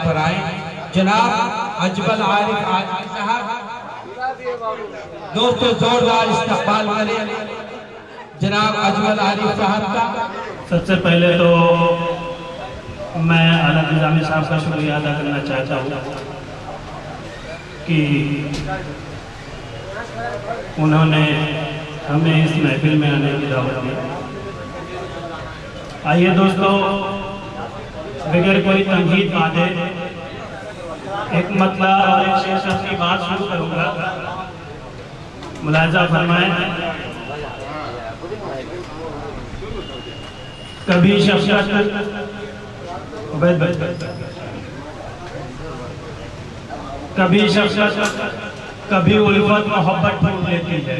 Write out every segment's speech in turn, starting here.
पर आए जनाब अजमल आरिफ आजमी साहब। दोस्तों जोरदार इस्तकबाल करें जनाब अजमल आरिफ साहब का। सबसे पहले तो मैं आला निज़ामी साहब का शुक्रिया अदा करना चाहता हूँ कि उन्होंने हमें इस महफिल में आने की दावत दी। आइए दोस्तों, बगैर कोई तंकीद बांधे एक मतला और एक शेर शब्द की बात शुरू करूंगा। मुलाजा फरमाएं। कभी शफकत कभी शफकत कभी उल्फत मोहब्बत ढूंढ लेती है।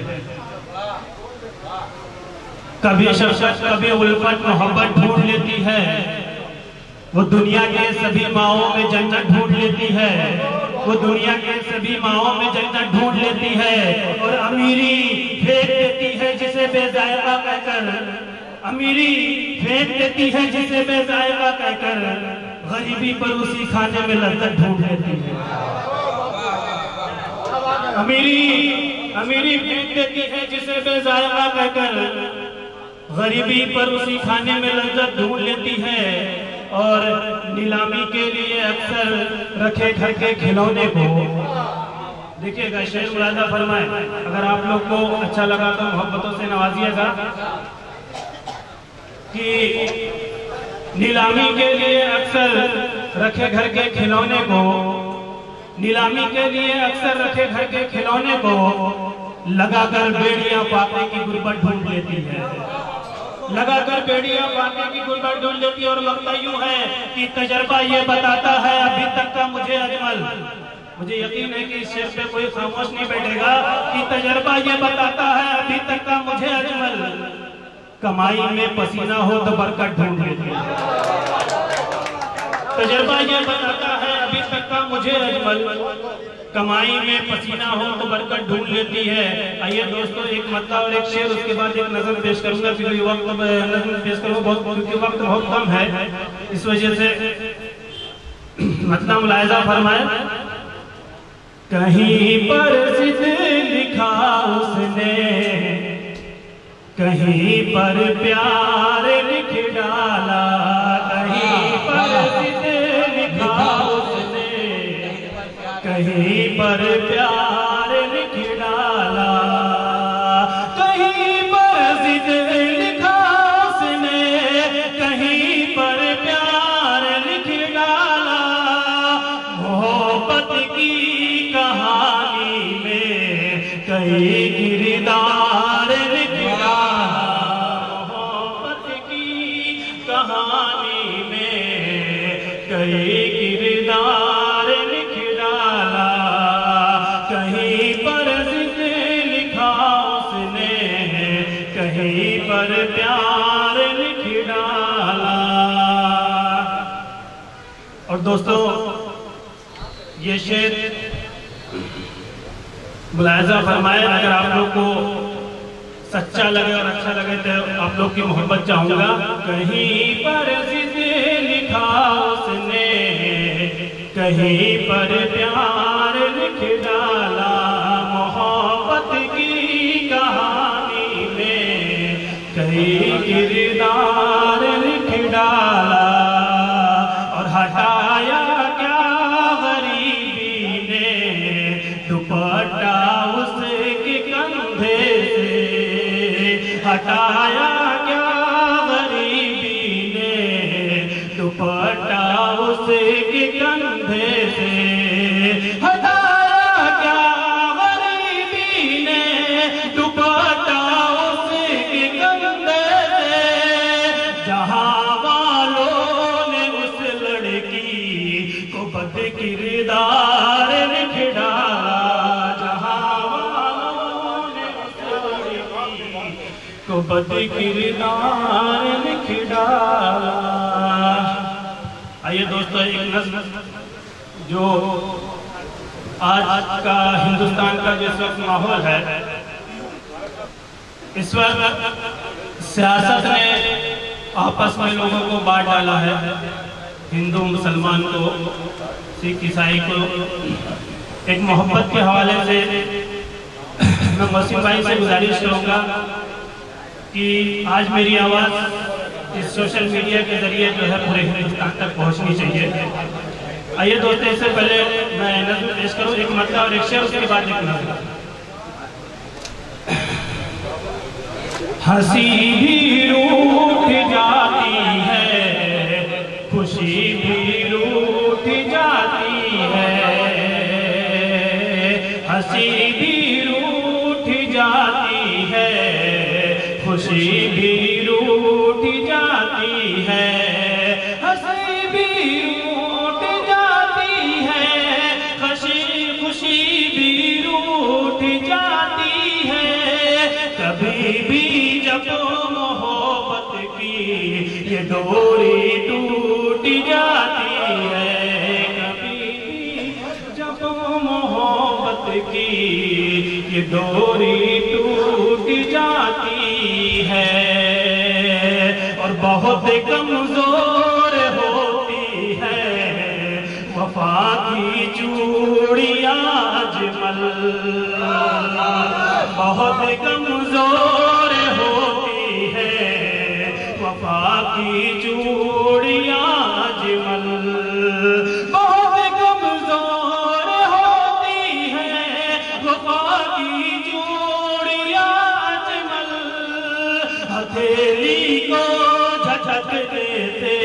कभी शफकत कभी उल्फत मोहब्बत ढूंढ लेती है। वो दुनिया के सभी माओं में जन्नत ढूंढ लेती है। वो दुनिया के सभी माओं में जन्नत ढूंढ लेती है और अमीरी फेंक देती है जिसे बेजायका कहकर। अमीरी फेंक देती है जिसे बेजायका कहकर। गरीबी पर उसी खाने में लज्जत ढूंढ लेती है। अमीरी फेंक देती है जिसे बेजायका कहकर। गरीबी पर उसी खाने में लज्जत ढूंढ लेती है और नीलामी के लिए अक्सर रखे घर के खिलौने को। देखिएगा शेर मुलाजा फरमाए। अगर आप लोग को अच्छा लगा तो मोहब्बतों से नवाजिएगा कि नीलामी के लिए अक्सर रखे घर के खिलौने को। नीलामी के लिए अक्सर रखे घर के खिलौने को लगाकर बेड़ियां पापे की गुर्बत ढूंढ लेती है। लगाकर बेड़ियां पापे की गुर्बत ढूंढ लेती है और लगता यूं है कि तजर्बा ये बताता है अभी तक का मुझे अजमल। मुझे यकीन है कि इस शेर पे कोई खामोश नहीं बैठेगा कि तजर्बा ये बताता है अभी तक का मुझे अजमल। कमाई में पसीना हो तो बरकत ढूंढ लेती है। तजर्बा ये बताता है अभी तक का मुझे अजमल। कमाई में पसीना हो तो बरकत ढूंढ लेती है। आइए दोस्तों, एक मतला और एक शेर, उसके बाद एक नज़म पेश करूंगा क्योंकि वक्त नज़म पेश करूंगा क्योंकि वक्त बहुत कम है, इस वजह से मतला मुलाहिजा फरमाए। कहीं पर जिद लिखा उसने, कहीं पर प्यार लिख डाला। कहीं पर जिद लिखा उसने, कहीं पर प्यार लिख डाला। कहीं पर जिद लिखा उसने, कहीं पर प्यार लिख डाला। मोहब्बत की कहानी में कई किरदार लिख डाला। मोहब्बत की कहानी में कई किरदार लिख डाला। कहीं पर जिद लिखा उसने, कहीं पर प्यार लिख डाला। और दोस्तों, ये शेर मुलाहिजा फरमाए। अगर आप लोग को सच्चा लगे और अच्छा लगे तो आप लोग की मोहब्बत चाहूंगा। कहीं पर जिद लिखा उसने, कहीं पर प्यार लिख डाला। मोहब्बत की कहानी में कई किरदार लिख डाला। और हटाया क्या गरीबी ने दुपट्टा उसके कंधे से। हटाया क्या गरीबी ने दुपट्टा उसके कंधे से। हटाया क्या गरीबी ने दुपट्टा उसके कंधे से। जहां वालों ने उस लड़की को बदकिरदार लिख डाला। जहां वालों ने उस लड़की को बदकिरदार लिख डाला। आइए दोस्तों, एक नज़्म जो आज का हिंदुस्तान का जिस वक्त माहौल है, इस वक्त सियासत ने आपस में लोगों को बांट डाला है। हिंदू मुसलमान को, सिख ईसाई को एक मोहब्बत के हवाले से मैं मौसी भाई से गुजारिश करूँगा कि आज मेरी आवाज़ इस सोशल मीडिया के जरिए जो है पूरे हिंदुस्तान तक पहुँचनी चाहिए। आइए दोस्तों, इससे पहले मैं नज़्म पेश करूँ, एक मतलब और एक शेर, उसके बाद एक नज़्म। हंसी भी रूठ जाती है, खुशी भी रूठ जाती है, हंसी भी रूठ जाती है, खुशी भी रूठ जाती है, हंसी भी रूठ जाती है, खुशी भी रूठ जाती है। कभी भी जब मोहब्बत की ये डोरी टूट जाती है, कभी भी जब मोहब्बत की ये डोरी टूट जाती है, और बहुत कमजोर होती है वफा की चूड़ियां अजमल, बहुत कमजोर होती है वफा की चूड़ियां अजमल, बहुत कमजोर होती है वफा की चूड़ियां अजमल, हथेली को झटक देते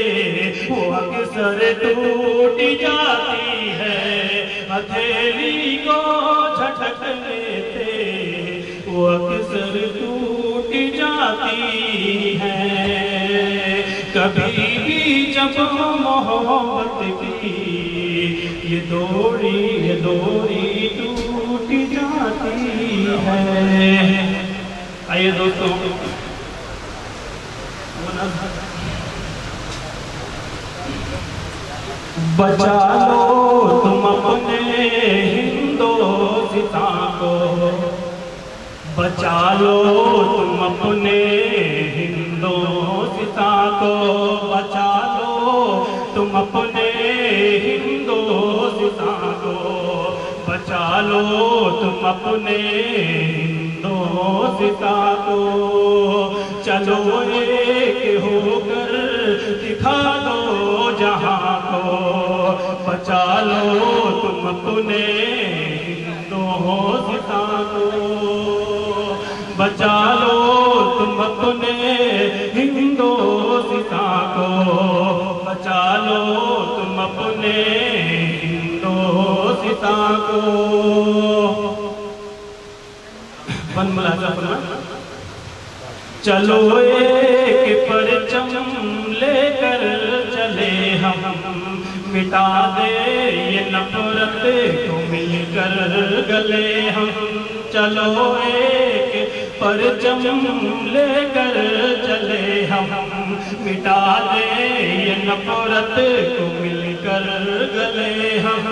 वो अक्सर टूट जाती है, हथेली को झटक देते वो अक्सर टूट जाती है। कभी भी जब मोहब्बत की ये डोरी टूट जाती है। आइए दोस्तों, बचा लो तुम अपने हिंदोस्तां को, बचा लो तुम अपने हिंदोस्तां को, बचा लो तुम अपने हिंदोस्तां को, बचा लो तुम अपने हिंदोस्तां को, चलो एक होकर दिखा दो जहां को, बचा लो तुम अपने हिंदोस्तां को, बचा लो तुम अपने हिंदोस्तां को, बचा लो तुम अपने हिंदोस्तां को। बन मुलाजा फरमाए, चलो एक परचम लेकर चले हम, मिटा दे ये नफरत को मिलकर गले हम, चलो एक परचम लेकर चले हम, मिटा दे ये नफरत को मिलकर गले हम,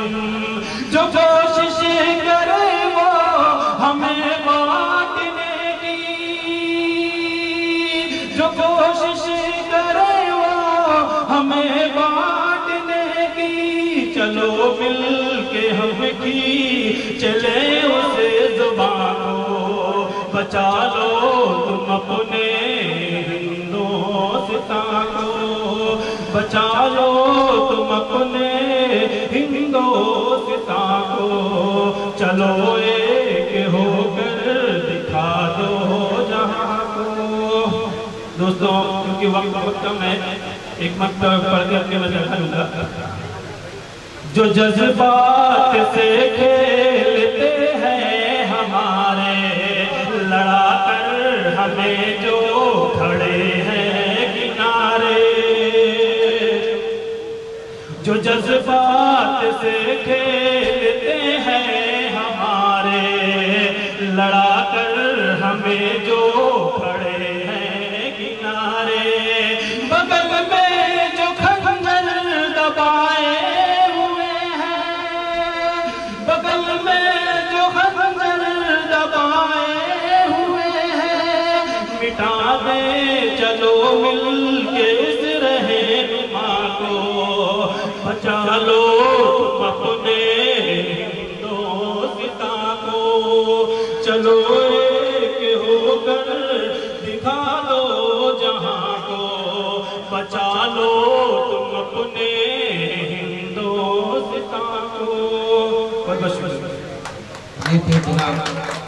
जो कोशिश करे वो हमें बांटने की, जो कोशिश करे वो हमें बांटने की, चलो मिल के हम की चले उसे जुबान को, बचा लो तुम अपने हिंदोस्तां को, बचा लो तुम अपने हिंदोस्तां को, चलो एक होकर दिखा दो जहां को। दोस्तों, क्योंकि वक्त बहुत कम है, एक मत पढ़ के अपने मैं दिखा दूंगा। जो जज्बात से खेलते हैं हमारे, लड़ा कर हमें जो खड़े हैं किनारे, जो जज्बात से खेलते हैं हमारे, लड़ा कर हमें जो खड़े हैं किनारे, बगल में जो खंजर दबाए हुए हैं, बगल में जो खंजर दबाए हुए हैं, मिटा दे चलो मिल के उस रहनुमा को, थे जनाब